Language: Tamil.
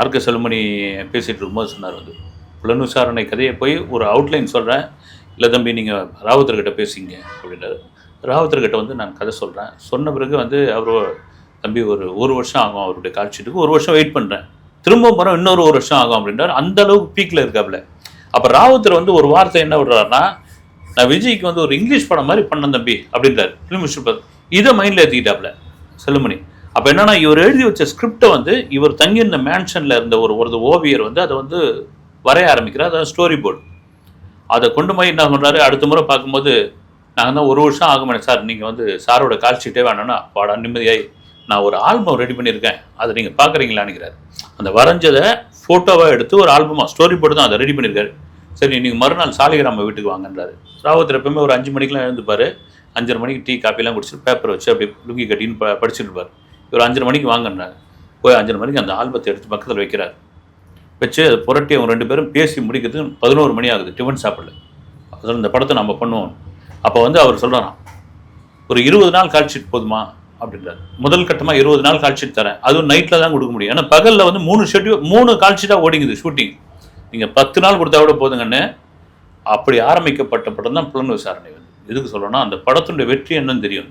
ஆர்கே செல்வமணி பேசிகிட்டு இருக்கும்போது சொன்னார் வந்து புலன் விசாரணை கதையை போய் ஒரு அவுட்லைன் சொல்கிறேன், இல்லை தம்பி நீங்கள் ராவுத்தர்கிட்ட பேசிங்க அப்படின்றாரு. ராவுத்தர்கிட்ட வந்து நான் கதை சொல்கிறேன், சொன்ன பிறகு வந்து அவர் தம்பி ஒரு வருஷம் ஆகும் அவருடைய கால்ஷீட்டுக்கு, ஒரு வருஷம் வெயிட் பண்ணுறேன், திரும்ப போகிறோம் இன்னொரு ஒரு வருஷம் ஆகும் அப்படின்றார். அந்த அளவுக்கு பீக்கில் இருக்காப்புல. அப்போ ராவுத்தர் வந்து ஒரு வார்த்தை என்ன விடுறாருன்னா, நான் விஜய்க்கு வந்து ஒரு இங்கிலீஷ் படம் மாதிரி பண்ணேன் தம்பி அப்படின்றார் ஃபிலிம் மினிஸ்டர். இதை மைண்டில் ஏற்றிக்கிட்டாப்புல செல்லுமணி. அப்போ என்னன்னா, இவர் எழுதி வச்ச ஸ்கிரிப்டை வந்து இவர் தங்கியிருந்த மேன்ஷனில் இருந்த ஒரு ஓவியர் வந்து அதை வந்து வரைய ஆரம்பிக்கிறார். அதாவது ஸ்டோரி போர்டு. அதை கொண்டு போய் என்ன பண்ணுறாரு, அடுத்த முறை பார்க்கும்போது நாங்கள் தான் ஒரு வருஷம் ஆகுமே சார், நீங்கள் வந்து சாரோட கால்ஷீட்டே வேணும்னா பாடா நிம்மதியாகி நான் ஒரு ஆல்பம் ரெடி பண்ணியிருக்கேன், அதை நீங்கள் பார்க்குறீங்களான்னுக்கிறார். அந்த வரைஞ்சதை ஃபோட்டோவாக எடுத்து ஒரு ஆல்பமாக ஸ்டோரி போர்டு தான் அதை ரெடி பண்ணியிருக்காரு. சரி நீங்கள் மறுநாள் சாலிகிராம வீட்டுக்கு வாங்கன்றாரு. ராவுத்தர் எப்பவுமே ஒரு 5 மணிக்கெலாம் எழுந்துப்பார். 5:30 மணிக்கு டீ காப்பிலாம் குடிச்சிட்டு பேப்பர் வச்சு அப்படி லுங்கி கட்டின்னு படிச்சுட்டு இருப்பார். இவர் 5:30 மணிக்கு வாங்கினார். போய் 5:30 மணிக்கு அந்த ஆல்பத்தை எடுத்து பக்கத்தில் வைக்கிறார். வச்சு அதை புரட்டி அவங்க 2 பேரும் பேசி முடிக்கிறதுக்கு 11 மணி ஆகுது. டிஃபன் சாப்பிடல. அதில் இந்த படத்தை நம்ம பண்ணுவோம். அப்போ வந்து அவர் சொல்கிறாராம், ஒரு 20 நாள் கால்ஷீட் போதுமா அப்படின்றார். முதல் கட்டமாக 20 நாள் கால்ஷீட் தரேன், அதுவும் நைட்டில் தான் கொடுக்க முடியும். ஏன்னா பகலில் வந்து 3 கால்ஷீட்டாக ஓடிங்குது ஷூட்டிங், நீங்கள் 10 நாள் கொடுத்தா கூட போதுங்கன்னு. அப்படி ஆரம்பிக்கப்பட்ட படம் தான் புலன் விசாரணை. வந்து எதுக்கு சொல்லணும்னா, அந்த படத்துடைய வெற்றி என்னன்னு தெரியும்.